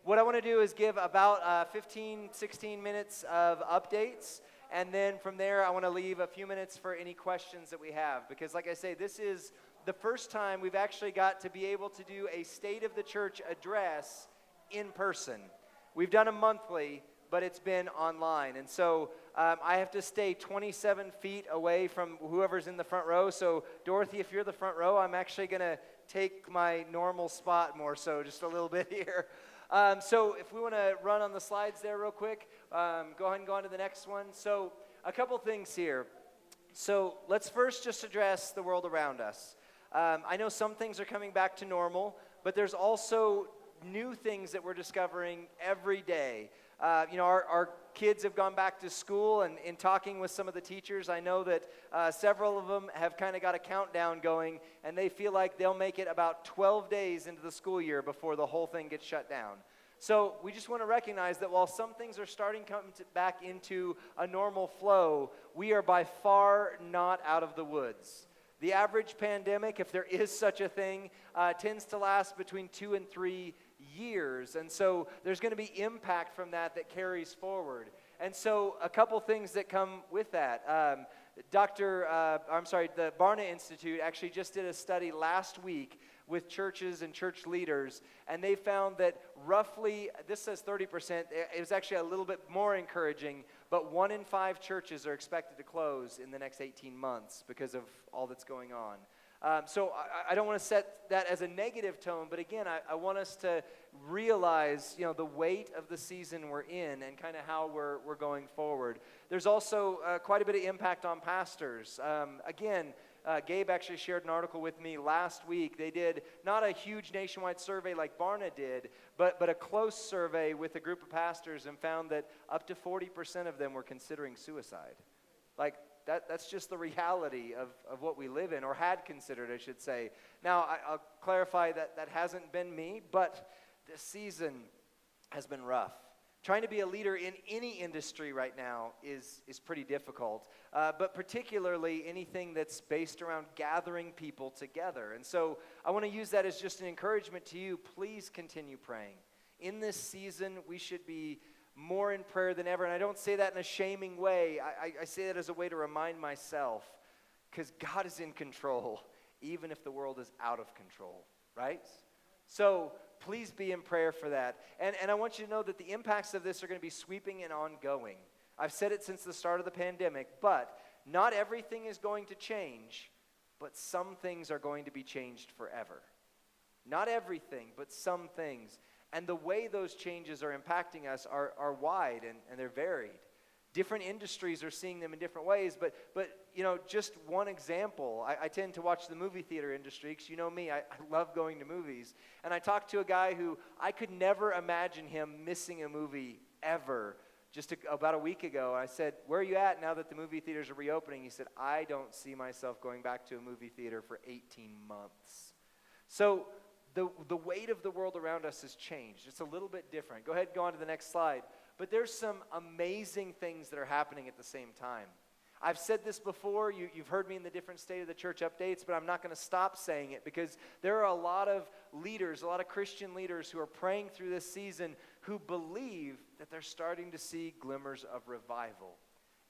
what I want to do is give about 15, 16 minutes of updates. And then from there, I want to leave a few minutes for any questions that we have. Because like I say, this is the first time we've actually got to be able to do a State of the Church address in person. We've done them monthly, but it's been online. And so I have to stay 27 feet away from whoever's in the front row. So Dorothy, if you're the front row, I'm actually going to take my normal spot more so, just a little bit here. So if we want to run on the slides there real quick, go ahead and go on to the next one. So a couple things here. So let's first just address the world around us. I know some things are coming back to normal, but there's also new things that we're discovering every day. Our kids have gone back to school, and in talking with some of the teachers, I know that several of them have kind of got a countdown going, and they feel like they'll make it about 12 days into the school year before the whole thing gets shut down. So we just want to recognize that while some things are starting to come back into a normal flow, we are by far not out of the woods. The average pandemic, if there is such a thing, tends to last between 2 and 3 years. And so there's going to be impact from that carries forward. And so a couple things that come with that. The Barna Institute actually just did a study last week with churches and church leaders, and they found that roughly, this says 30%, it was actually a little bit more encouraging, but 1 in 5 churches are expected to close in the next 18 months because of all that's going on. So I don't want to set that as a negative tone, but again, I want us to realize, the weight of the season we're in and kind of how we're going forward. There's also quite a bit of impact on pastors. Gabe actually shared an article with me last week. They did not a huge nationwide survey like Barna did, but a close survey with a group of pastors, and found that up to 40% of them were considering suicide. That's just the reality of what we live in, or had considered, I should say. Now, I'll clarify that hasn't been me, but this season has been rough. Trying to be a leader in any industry right now is pretty difficult, but particularly anything that's based around gathering people together. And so I want to use that as just an encouragement to you. Please continue praying. In this season, we should be more in prayer than ever. And I don't say that in a shaming way. I say that as a way to remind myself, because God is in control, even if the world is out of control, right? So please be in prayer for that. And I want you to know that the impacts of this are going to be sweeping and ongoing. I've said it since the start of the pandemic, but not everything is going to change, but some things are going to be changed forever. Not everything, but some things. And the way those changes are impacting us are wide and they're varied. Different industries are seeing them in different ways, but just one example. I tend to watch the movie theater industry, because you know me, I love going to movies. And I talked to a guy who I could never imagine him missing a movie ever. About a week ago, I said, "Where are you at now that the movie theaters are reopening?" He said, "I don't see myself going back to a movie theater for 18 months. So the weight of the world around us has changed. It's a little bit different. Go ahead and go on to the next slide. But there's some amazing things that are happening at the same time. I've said this before. You've heard me in the different State of the Church updates, but I'm not going to stop saying it, because there are a lot of leaders, a lot of Christian leaders who are praying through this season who believe that they're starting to see glimmers of revival.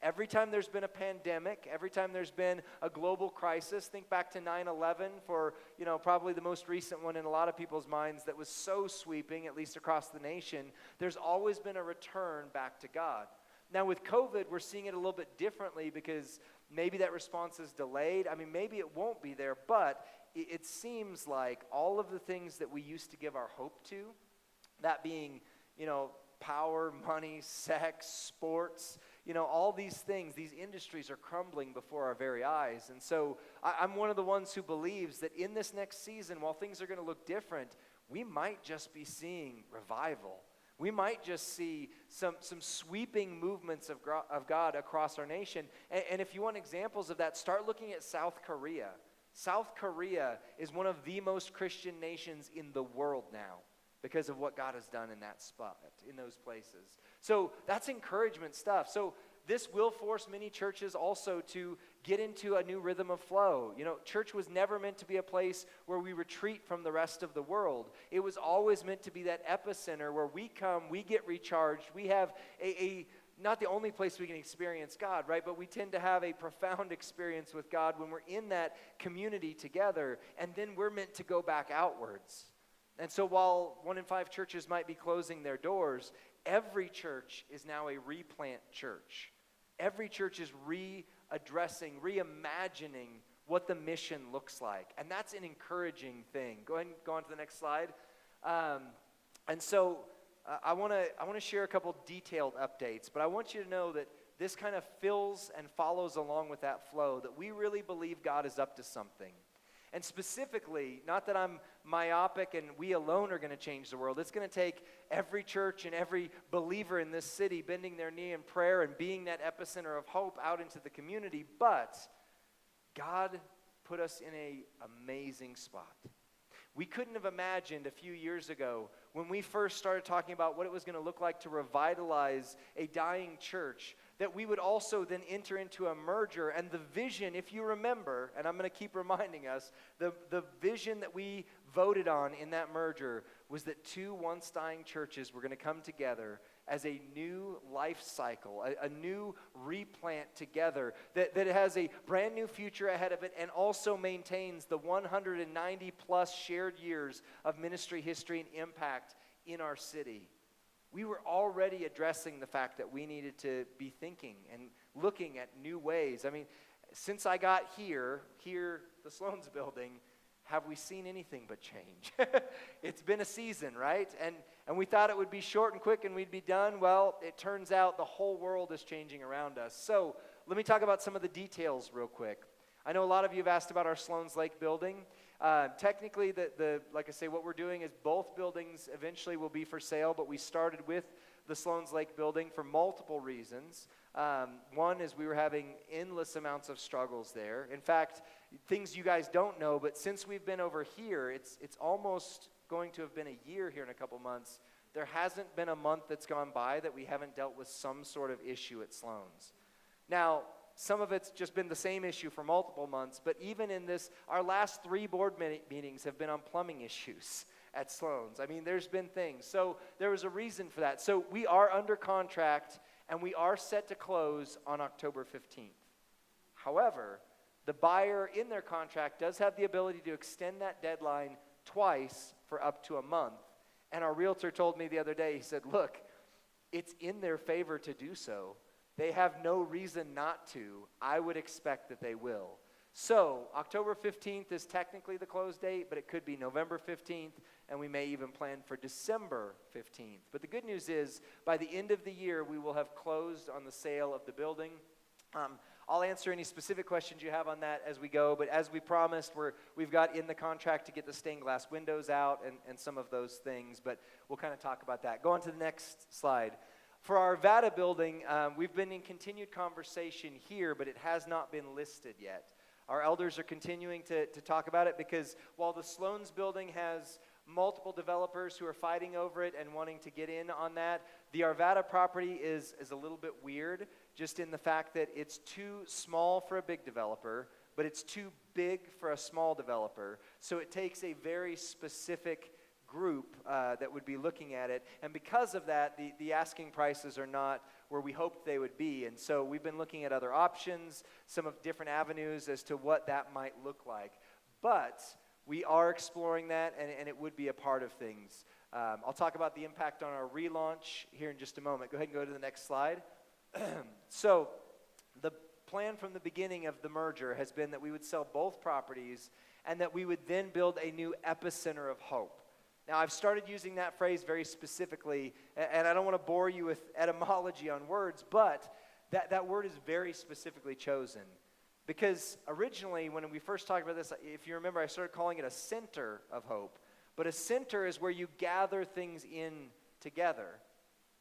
Every time there's been a pandemic, every time there's been a global crisis, think back to 9/11 for, probably the most recent one in a lot of people's minds that was so sweeping, at least across the nation. There's always been a return back to God. Now with COVID, we're seeing it a little bit differently, because maybe that response is delayed. I mean, maybe it won't be there, but it seems like all of the things that we used to give our hope to, that being, power, money, sex, sports, all these things, these industries are crumbling before our very eyes. And so I'm one of the ones who believes that in this next season, while things are going to look different, we might just be seeing revival. We might just see some sweeping movements of God across our nation. And if you want examples of that, start looking at South Korea. South Korea is one of the most Christian nations in the world now, because of what God has done in that spot, in those places. So that's encouragement stuff. So this will force many churches also to get into a new rhythm of flow. You know, church was never meant to be a place where we retreat from the rest of the world. It was always meant to be that epicenter where we come, we get recharged, we have a not the only place we can experience God, right? But we tend to have a profound experience with God when we're in that community together, and then we're meant to go back outwards. And so while 1 in 5 churches might be closing their doors, every church is now a replant church. Every church is readdressing, reimagining what the mission looks like. And that's an encouraging thing. Go ahead and go on to the next slide. And so I want to share a couple detailed updates, but I want you to know that this kind of fills and follows along with that flow, that we really believe God is up to something. And specifically, not that I'm myopic and we alone are going to change the world. It's going to take every church and every believer in this city bending their knee in prayer and being that epicenter of hope out into the community. But God put us in an amazing spot. We couldn't have imagined a few years ago when we first started talking about what it was going to look like to revitalize a dying church, that we would also then enter into a merger. And the vision, if you remember, and I'm going to keep reminding us, the vision that we voted on in that merger was that 2 once dying churches were going to come together as a new life cycle, a new replant together that has a brand new future ahead of it and also maintains the 190 plus shared years of ministry history and impact in our city. We were already addressing the fact that we needed to be thinking and looking at new ways. I mean, since I got here, the Sloan's building, have we seen anything but change? It's been a season, right? And we thought it would be short and quick and we'd be done. Well, it turns out the whole world is changing around us. So let me talk about some of the details real quick. I know a lot of you have asked about our Sloan's Lake building. Technically, like I say, what we're doing is both buildings eventually will be for sale, but we started with the Sloan's Lake building for multiple reasons. One is we were having endless amounts of struggles there. In fact, things you guys don't know, but since we've been over here, it's almost going to have been a year here in a couple months. There hasn't been a month that's gone by that we haven't dealt with some sort of issue at Sloan's. Now, some of it's just been the same issue for multiple months, but even in this, our last 3 board meetings have been on plumbing issues at Sloan's. I mean, there's been things. So there was a reason for that. So we are under contract, and we are set to close on October 15th. However, the buyer in their contract does have the ability to extend that deadline twice for up to a month. And our realtor told me the other day, he said, look, it's in their favor to do so. They have no reason not to. I would expect that they will. So October 15th is technically the close date, but it could be November 15th, and we may even plan for December 15th. But the good news is, by the end of the year, we will have closed on the sale of the building. I'll answer any specific questions you have on that as we go, but as we promised, we've got in the contract to get the stained glass windows out and some of those things, but we'll kind of talk about that. Go on to the next slide. For our Vada building, we've been in continued conversation here, but it has not been listed yet. Our elders are continuing to talk about it because while the Sloan's building has multiple developers who are fighting over it and wanting to get in on that, the Arvada property is a little bit weird, just in the fact that it's too small for a big developer, but it's too big for a small developer. So it takes a very specific group that would be looking at it. And because of that, the asking prices are not where we hoped they would be. And so we've been looking at other options, some of different avenues as to what that might look like. But we are exploring that, and it would be a part of things. I'll talk about the impact on our relaunch here in just a moment. Go ahead and go to the next slide. So the plan from the beginning of the merger has been that we would sell both properties and that we would then build a new epicenter of hope. Now, I've started using that phrase very specifically, and I don't want to bore you with etymology on words, but that word is very specifically chosen. Because originally, when we first talked about this, if you remember, I started calling it a center of hope. But a center is where you gather things in together.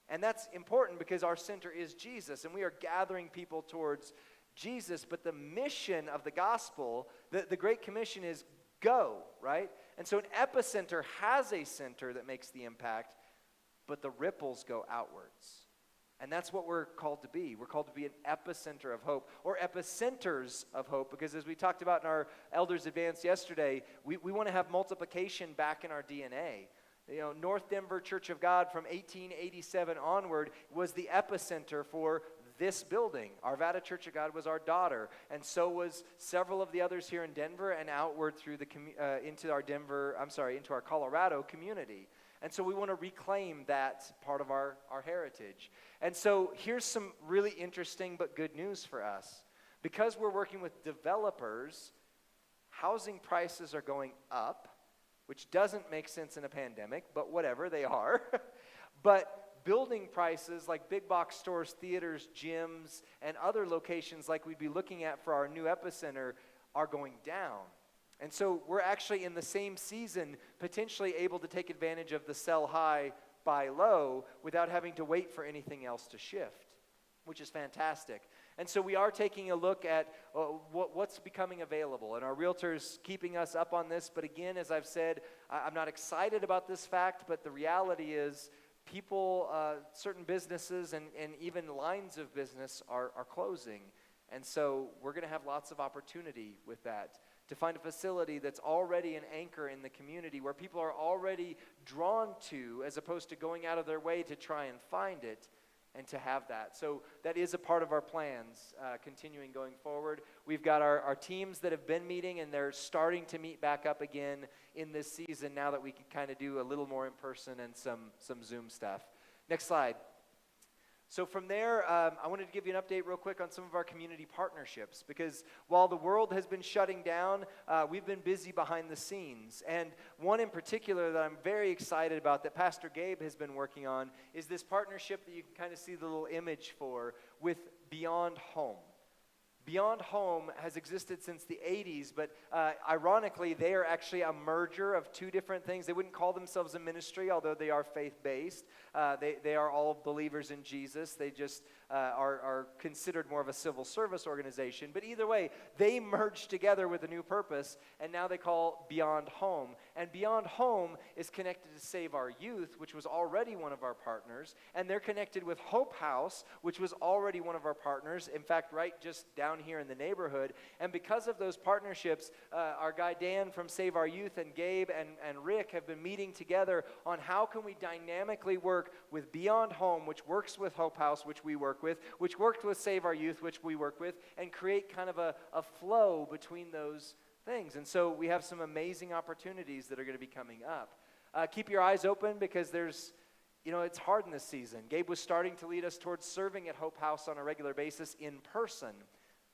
And that's important because our center is Jesus, and we are gathering people towards Jesus. But the mission of the gospel, the Great Commission is go, right? And so an epicenter has a center that makes the impact, but the ripples go outwards. And that's what we're called to be. We're called to be an epicenter of hope, or epicenters of hope, because as we talked about in our Elders Advance yesterday, we want to have multiplication back in our DNA. North Denver Church of God from 1887 onward was the epicenter for this building. Arvada Church of God was our daughter, and so was several of the others here in Denver and outward through into our Colorado community. And so we want to reclaim that part of our heritage. And so here's some really interesting but good news for us. Because we're working with developers, housing prices are going up, which doesn't make sense in a pandemic, but whatever, they are. But building prices like big box stores, theaters, gyms, and other locations like we'd be looking at for our new epicenter are going down. And so we're actually in the same season potentially able to take advantage of the sell high, buy low without having to wait for anything else to shift, which is fantastic. And so we are taking a look at what's becoming available, and our realtors keeping us up on this. But again, as I've said, I'm not excited about this fact, but the reality is people, certain businesses and even lines of business are closing. And so we're going to have lots of opportunity with that, to find a facility that's already an anchor in the community where people are already drawn to, as opposed to going out of their way to try and find it, and to have that. So that is a part of our plans, continuing going forward. We've got our teams that have been meeting, and they're starting to meet back up again in this season now that we can kind of do a little more in person and some Zoom stuff. Next slide. So from there, I wanted to give you an update real quick on some of our community partnerships, because while the world has been shutting down, we've been busy behind the scenes. And one in particular that I'm very excited about that Pastor Gabe has been working on is this partnership that you can kind of see the little image for with Beyond Home. Beyond Home has existed since the 80s, but ironically, they are actually a merger of two different things. They wouldn't call themselves a ministry, although they are faith-based. They are all believers in Jesus. They just are considered more of a civil service organization. But either way, they merged together with a new purpose, and now they call Beyond Home. And Beyond Home is connected to Save Our Youth, which was already one of our partners, and they're connected with Hope House, which was already one of our partners. In fact, right just down here in the neighborhood. And because of those partnerships, our guy Dan from Save Our Youth and Gabe and Rick have been meeting together on how can we dynamically work with Beyond Home, which works with Hope House, which we work with, which worked with Save Our Youth, which we work with, and create kind of a flow between those things. And so we have some amazing opportunities that are going to be coming up. Keep your eyes open, because there's it's hard in this season. Gabe was starting to lead us towards serving at Hope House on a regular basis in person.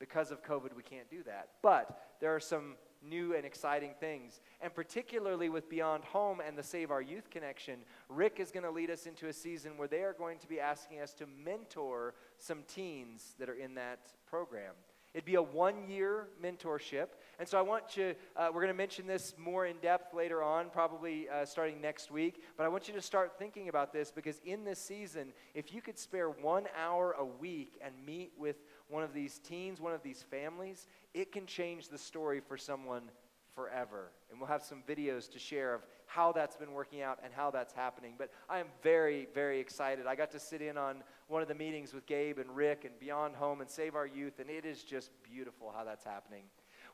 Because of COVID, we can't do that. But there are some new and exciting things. And particularly with Beyond Home and the Save Our Youth connection, Rick is going to lead us into a season where they are going to be asking us to mentor some teens that are in that program. It'd be a 1-year mentorship. And so I want you, we're going to mention this more in depth later on, probably starting next week. But I want you to start thinking about this, because in this season, if you could spare 1 hour a week and meet with one of these teens, one of these families, it can change the story for someone forever. And we'll have some videos to share of how that's been working out and how that's happening. But I am very, very excited. I got to sit in on one of the meetings with Gabe and Rick and Beyond Home and Save Our Youth, and it is just beautiful how that's happening.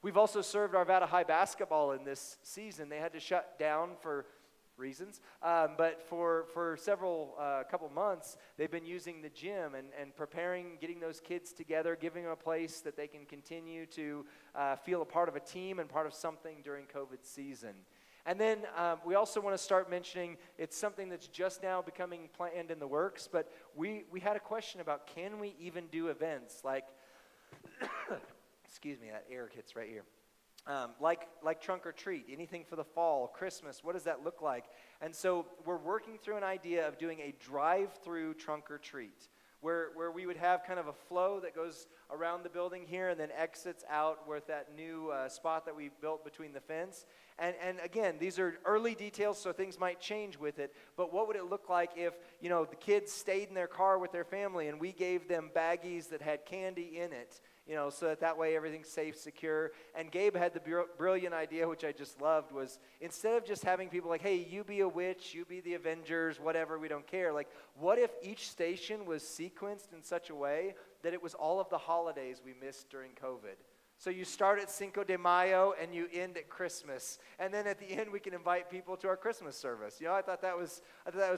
We've also served Arvada High basketball in this season. They had to shut down for reasons, but for couple months, they've been using the gym and preparing, getting those kids together, giving them a place that they can continue to feel a part of a team and part of something during COVID season. And then we also want to start mentioning, it's something that's just now becoming planned in the works, but we had a question about, can we even do events like, excuse me, that air hits right here. Like trunk or treat, anything for the fall, Christmas, what does that look like? And so we're working through an idea of doing a drive-through trunk or treat, where we would have kind of a flow that goes around the building here and then exits out with that new spot that we built between the fence. And again, these are early details, so things might change with it, but what would it look like if, the kids stayed in their car with their family and we gave them baggies that had candy in it so that way everything's safe, secure. And Gabe had the brilliant idea, which I just loved, was instead of just having people like, hey, you be a witch, you be the Avengers, whatever, we don't care. Like, what if each station was sequenced in such a way that it was all of the holidays we missed during COVID? So you start at Cinco de Mayo and you end at Christmas, and then at the end we can invite people to our Christmas service. I thought that was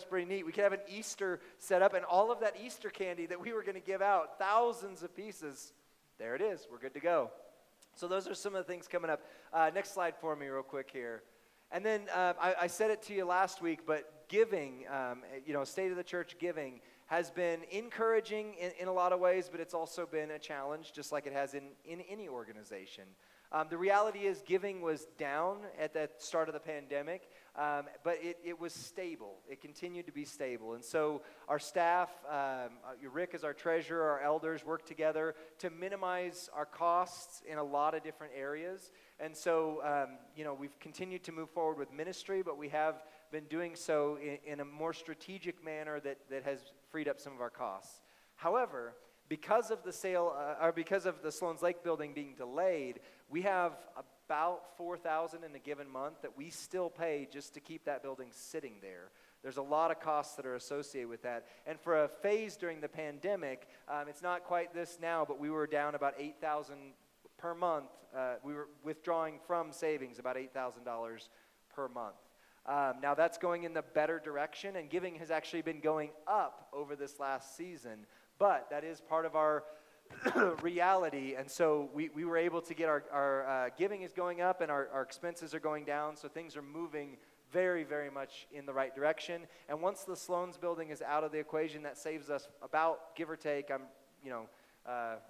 pretty neat. We could have an Easter set up, and all of that Easter candy that we were going to give out, thousands of pieces. There it is. We're good to go. So those are some of the things coming up. Next slide for me, real quick here. And then I said it to you last week, but giving, State of the Church giving has been encouraging in a lot of ways, but it's also been a challenge, just like it has in any organization. The reality is giving was down at the start of the pandemic, but it was stable. It continued to be stable. And so our staff, Rick is our treasurer, our elders work together to minimize our costs in a lot of different areas. And so, we've continued to move forward with ministry, but we have been doing so in a more strategic manner that has freed up some of our costs. However, because of the because of the Sloan's Lake building being delayed, we have about $4,000 in a given month that we still pay just to keep that building sitting there. There's a lot of costs that are associated with that. And for a phase during the pandemic, it's not quite this now, but we were down about $8,000 per month. We were withdrawing from savings about $8,000 per month. Now that's going in the better direction, and giving has actually been going up over this last season. But that is part of our reality, and so we were able to get our giving is going up and our expenses are going down, so things are moving very, very much in the right direction. And once the Sloan's building is out of the equation, that saves us about, give or take,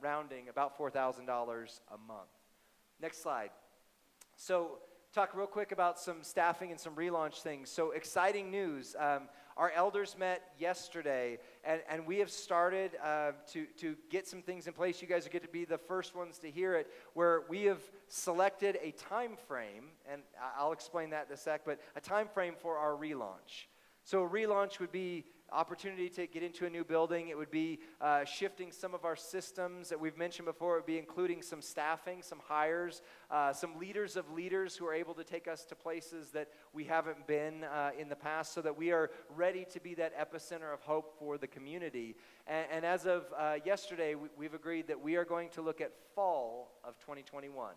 rounding, about $4,000 a month. Next slide. So talk real quick about some staffing and some relaunch things. So exciting news. Our elders met yesterday, and we have started to get some things in place. You guys get to be the first ones to hear it, where we have selected a time frame, and I'll explain that in a sec, but a time frame for our relaunch. So a relaunch would be opportunity to get into a new building. It would be shifting some of our systems that we've mentioned before. It would be including some staffing, some hires, some leaders of leaders who are able to take us to places that we haven't been in the past, so that we are ready to be that epicenter of hope for the community. And as of yesterday, we've agreed that we are going to look at fall of 2021.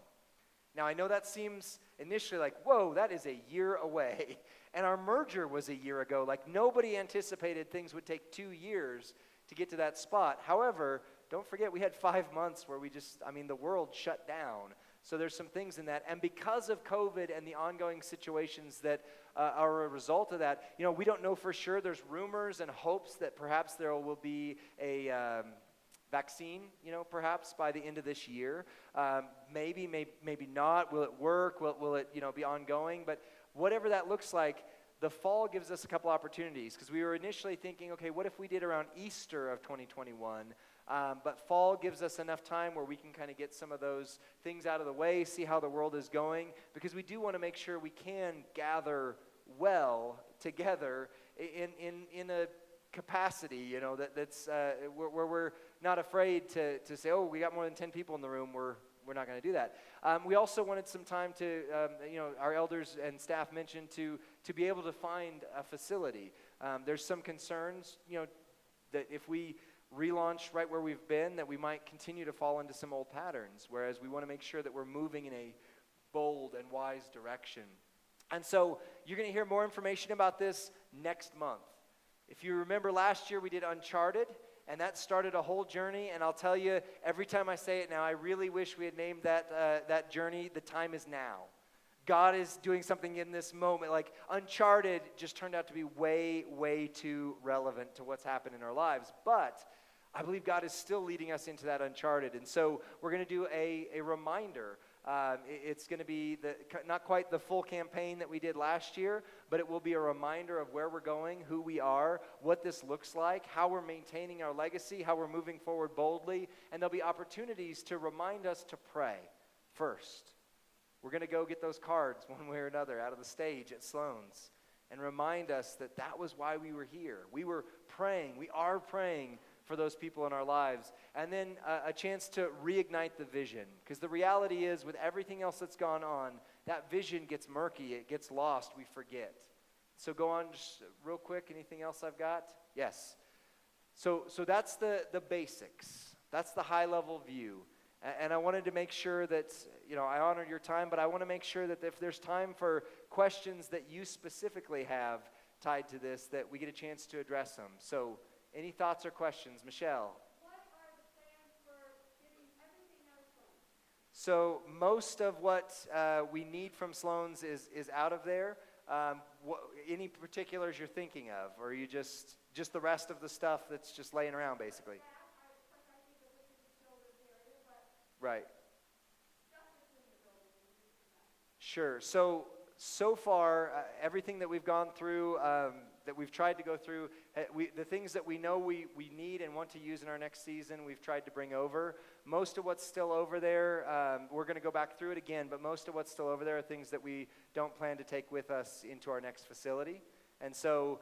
Now, I know that seems initially like, whoa, that is a year away. And our merger was a year ago. Like, nobody anticipated things would take 2 years to get to that spot. However, don't forget, we had 5 months where the world shut down. So there's some things in that. And because of COVID and the ongoing situations that are a result of that, we don't know for sure. There's rumors and hopes that perhaps there will be a vaccine, perhaps by the end of this year. Maybe not. Will it work? Will it, be ongoing? But whatever that looks like, the fall gives us a couple opportunities, because we were initially thinking, okay, what if we did around Easter of 2021? But fall gives us enough time where we can kind of get some of those things out of the way, see how the world is going, because we do want to make sure we can gather well together in a capacity, that's where we're not afraid to say, oh, we got more than 10 people in the room, we're not going to do that. We also wanted some time to, our elders and staff mentioned to be able to find a facility. There's some concerns, that if we relaunch right where we've been, that we might continue to fall into some old patterns, whereas we want to make sure that we're moving in a bold and wise direction. And so you're going to hear more information about this next month. If you remember last year, we did Uncharted, and that started a whole journey. And I'll tell you, every time I say it now, I really wish we had named that journey, The Time Is Now. God is doing something in this moment. Like, Uncharted just turned out to be way, way too relevant to what's happened in our lives. But I believe God is still leading us into that Uncharted. And so we're going to do a reminder. It's going to be not quite the full campaign that we did last year, but it will be a reminder of where we're going, who we are, what this looks like, how we're maintaining our legacy, how we're moving forward boldly, and there'll be opportunities to remind us to pray first. We're going to go get those cards one way or another out of the stage at Sloan's and remind us that was why we were here. We were praying, we are praying for those people in our lives. And then a chance to reignite the vision. Because the reality is, with everything else that's gone on, that vision gets murky, it gets lost, we forget. So go on just real quick. Anything else I've got? Yes. So that's the basics. That's the high-level view. And I wanted to make sure that, I honor your time, but I want to make sure that if there's time for questions that you specifically have tied to this, that we get a chance to address them. So any thoughts or questions? Michelle? What are the plans for getting everything out of Sloan? So most of what we need from Sloan's is out of there. Any particulars you're thinking of, or are you just the rest of the stuff that's just laying around, basically? Right. Sure. So far, everything that we've gone through, that we've tried to go through, the things that we know we need and want to use in our next season, we've tried to bring over. Most of what's still over there, we're going to go back through it again, but most of what's still over there are things that we don't plan to take with us into our next facility. And so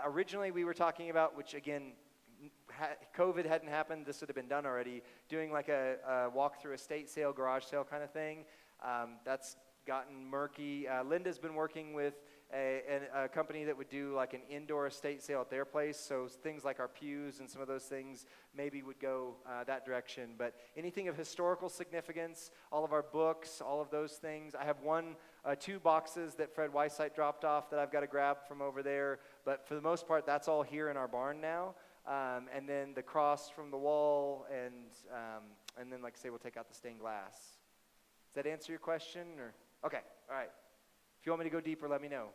originally we were talking about, which again, COVID hadn't happened, this would have been done already, doing like a walk through estate sale, garage sale kind of thing. That's gotten murky. Linda's been working with a company that would do like an indoor estate sale at their place, so things like our pews and some of those things maybe would go that direction. But anything of historical significance, all of our books, all of those things. I have two boxes that Fred Weissite dropped off that I've got to grab from over there, but for the most part, that's all here in our barn now. And then the cross from the wall, and then, like I say, we'll take out the stained glass. Does that answer your question? Or okay, all right. If you want me to go deeper, let me know.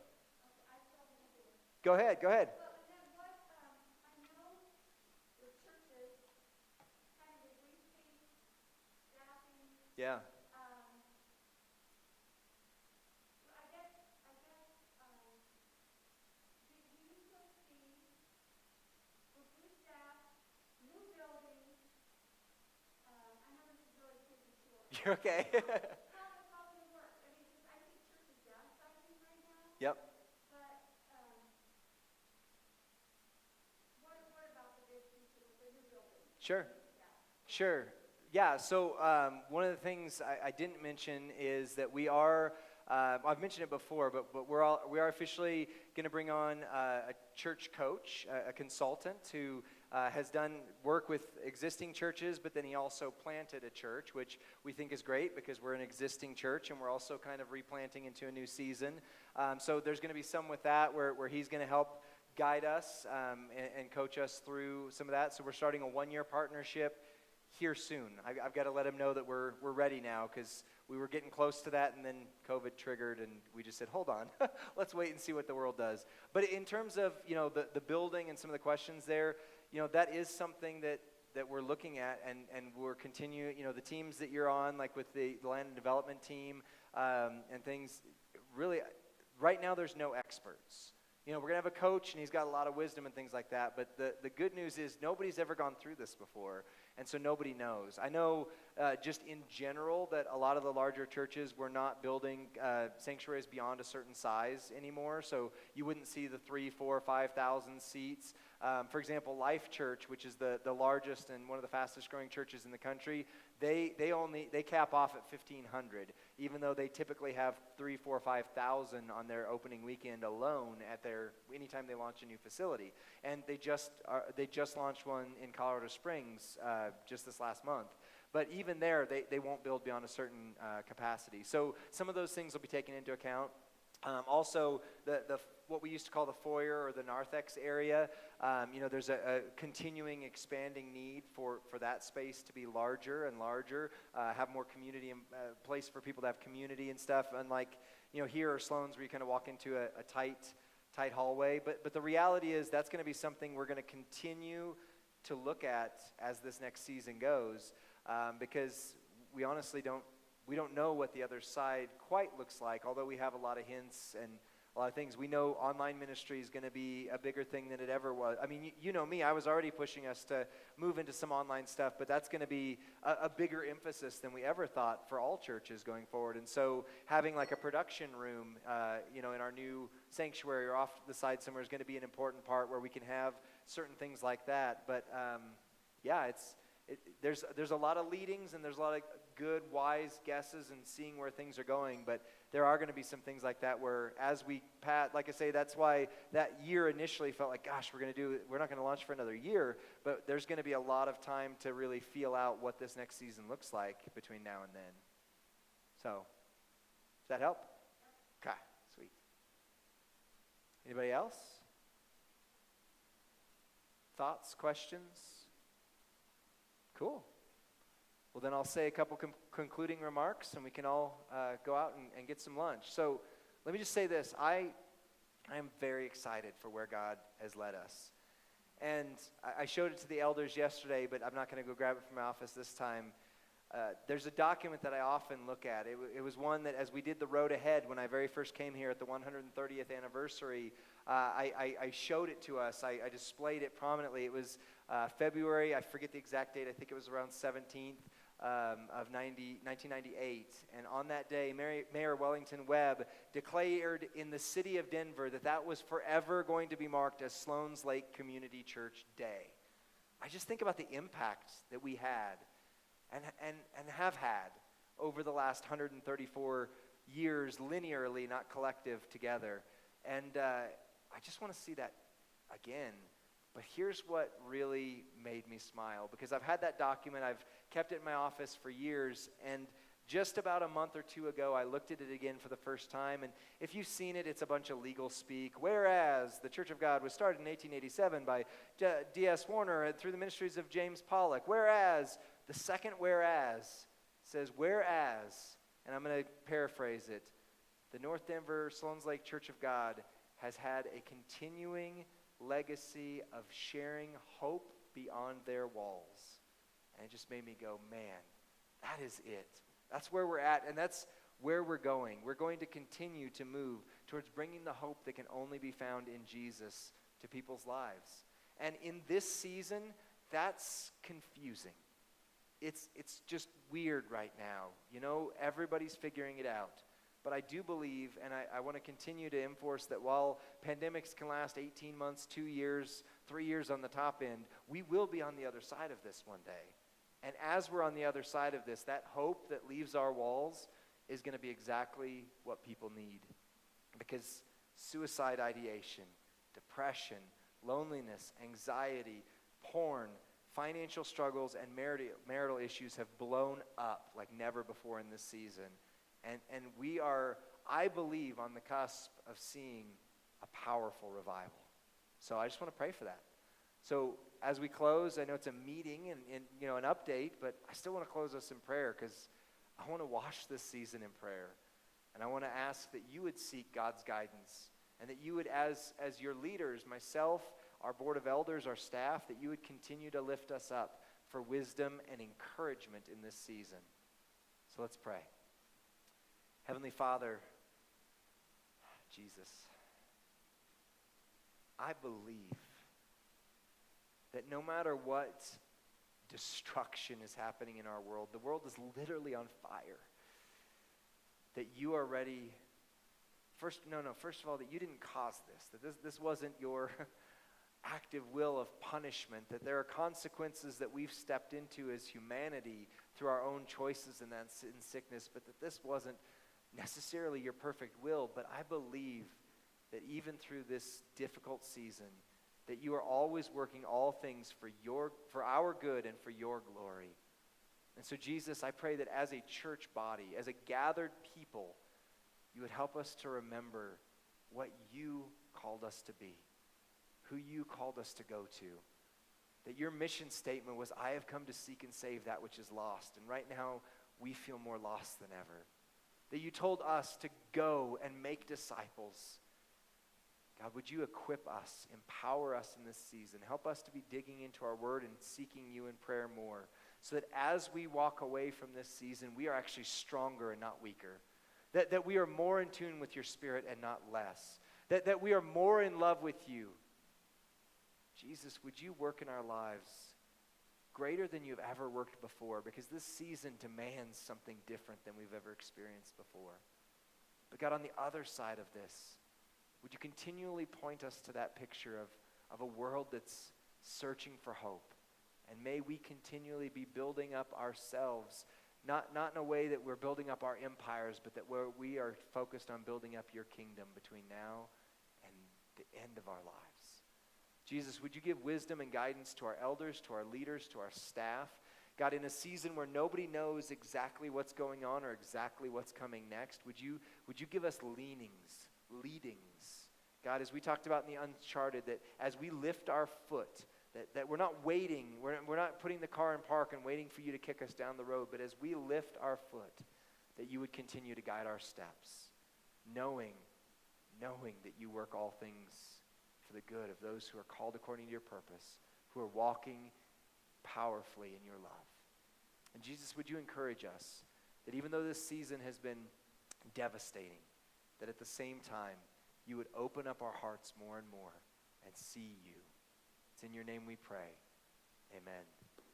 Go ahead. Well, and then what, I know the churches kind of increasing staffing. Yeah. I guess, do you foresee with new staff, new buildings, I know this is really premature. You're okay. How it's all going to work? I mean, 'cause I think church is downsizing right now. Yep. But what about the big future with the new building? Sure. Yeah, so one of the things I didn't mention is that we are, I've mentioned it before, but we are officially going to bring on a church coach, a consultant who has done work with existing churches, but then he also planted a church, which we think is great because we're an existing church and we're also kind of replanting into a new season. So there's going to be some with that where he's going to help guide us and coach us through some of that. So we're starting a 1-year partnership here soon. I've got to let him know that we're ready now, because we were getting close to that and then COVID triggered and we just said, hold on, let's wait and see what the world does. But in terms of, the building and some of the questions there, that is something that we're looking at, and we're continuing, the teams that you're on, like with the land and development team and things, really, right now there's no experts. We're going to have a coach, and he's got a lot of wisdom and things like that, but the good news is nobody's ever gone through this before, and so nobody knows. I know just in general that a lot of the larger churches were not building sanctuaries beyond a certain size anymore, so you wouldn't see the 3,000, 4,000, 5,000 seats. For example, Life Church, which is the largest and one of the fastest growing churches in the country, they cap off at 1,500, even though they typically have 3,000, 4,000, 5,000 on their opening weekend alone at anytime they launch a new facility. And they just launched one in Colorado Springs just this last month. But even there, they won't build beyond a certain capacity. So some of those things will be taken into account. Also, what we used to call the foyer or the narthex area, there's a continuing expanding need for that space to be larger and larger, have more community and place for people to have community and stuff. Unlike, here or Sloan's where you kind of walk into a tight hallway. But the reality is that's going to be something we're going to continue to look at as this next season goes, because we honestly don't know what the other side quite looks like, although we have a lot of hints and a lot of things. We know online ministry is going to be a bigger thing than it ever was. I mean, you know me, I was already pushing us to move into some online stuff, but that's going to be a bigger emphasis than we ever thought for all churches going forward. And so having like a production room, in our new sanctuary or off the side somewhere is going to be an important part where we can have certain things like that. But yeah, there's a lot of leadings and there's a lot of good, wise guesses and seeing where things are going, but there are going to be some things like that where as we like I say, that's why that year initially felt like, gosh, we're not going to launch for another year, but there's going to be a lot of time to really feel out what this next season looks like between now and then. So, does that help? Okay, sweet. Anybody else? Thoughts, questions? Cool. Well, then I'll say a couple concluding remarks, and we can all go out and get some lunch. So let me just say this. I am very excited for where God has led us. And I showed it to the elders yesterday, but I'm not going to go grab it from my office this time. There's a document that I often look at. It was one that as we did the road ahead when I very first came here at the 130th anniversary, I showed it to us. I displayed it prominently. It was February, I forget the exact date, I think it was around 17th of 1998. And on that day, Mayor Wellington Webb declared in the city of Denver that was forever going to be marked as Sloan's Lake Community Church Day. I just think about the impact that we had and have had over the last 134 years linearly, not collective, together. And I just want to see that again. But here's what really made me smile, because I've had that document, I've kept it in my office for years, and just about a month or two ago, I looked at it again for the first time, and if you've seen it, it's a bunch of legal speak. Whereas the Church of God was started in 1887 by D.S. Warner and through the ministries of James Pollock. Whereas, the second whereas says, whereas, and I'm going to paraphrase it, the North Denver Sloan's Lake Church of God has had a continuing legacy of sharing hope beyond their walls. And it just made me go, man, that is it. That's where we're at, and that's where we're going. We're going to continue to move towards bringing the hope that can only be found in Jesus to people's lives. And in this season, that's confusing. It's just weird right now. You know, everybody's figuring it out. But I do believe, and I want to continue to enforce that while pandemics can last 18 months, 2 years, 3 years on the top end, we will be on the other side of this one day. And as we're on the other side of this, that hope that leaves our walls is going to be exactly what people need. Because suicide ideation, depression, loneliness, anxiety, porn, financial struggles, and marital issues have blown up like never before in this season. And we are, I believe, on the cusp of seeing a powerful revival. So I just want to pray for that. So as we close, I know it's a meeting and you know, an update, but I still want to close us in prayer because I want to wash this season in prayer. And I want to ask that you would seek God's guidance and that you would, as your leaders, myself, our board of elders, our staff, that you would continue to lift us up for wisdom and encouragement in this season. So let's pray. Heavenly Father, Jesus, I believe that no matter what destruction is happening in our world, the world is literally on fire, that you are ready. First of all, that you didn't cause this, that this wasn't your active will of punishment, that there are consequences that we've stepped into as humanity through our own choices and sickness, but that this wasn't necessarily your perfect will. But I believe that even through this difficult season, that you are always working all things for our good and for your glory. And so Jesus, I pray that as a church body, as a gathered people, you would help us to remember what you called us to be, who you called us to go to. That your mission statement was, I have come to seek and save that which is lost. And right now, we feel more lost than ever. That you told us to go and make disciples. God, would you equip us, empower us in this season, help us to be digging into our word and seeking you in prayer more, so that as we walk away from this season, we are actually stronger and not weaker. That we are more in tune with your spirit and not less. That we are more in love with you. Jesus, would you work in our lives greater than you've ever worked before, because this season demands something different than we've ever experienced before. But God, on the other side of this, would you continually point us to that picture of a world that's searching for hope And may we continually be building up ourselves, not in a way that we're building up our empires, but that we are focused on building up your kingdom between now and the end of our lives. Jesus, would you give wisdom and guidance to our elders, to our leaders, to our staff? God, in a season where nobody knows exactly what's going on or exactly what's coming next, would you give us leadings? God, as we talked about in the Uncharted, that as we lift our foot, that we're not waiting, we're not putting the car in park and waiting for you to kick us down the road, but as we lift our foot, that you would continue to guide our steps, knowing that you work all things for the good of those who are called according to your purpose, who are walking powerfully in your love. And Jesus, would you encourage us that even though this season has been devastating, that at the same time, you would open up our hearts more and more and see you. It's in your name we pray. Amen.